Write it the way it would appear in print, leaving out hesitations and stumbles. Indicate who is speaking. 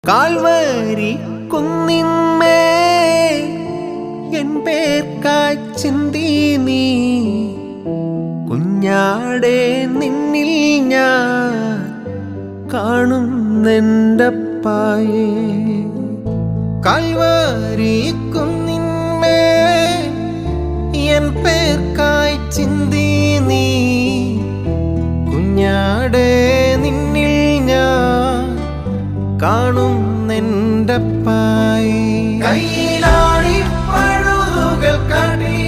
Speaker 1: Calvary കുന്നിന്മേൽ N പേർക്കായി ചിന്തി നീ കുഞ്ഞാടേ നിന്നിൽ ഞാൻ കാണുന്നെൻ്റപ്പായേ. കാൽവരി കുന്നിന്മേൽ എൻ പേർക്കായി ചിന്തി നീ കുഞ്ഞാടേ നിന്നിൽ ഞാൻ കാണുന്നെൻ്റപ്പായേ. കൈയിലാണി പഴുതുകൾ കാട്ടി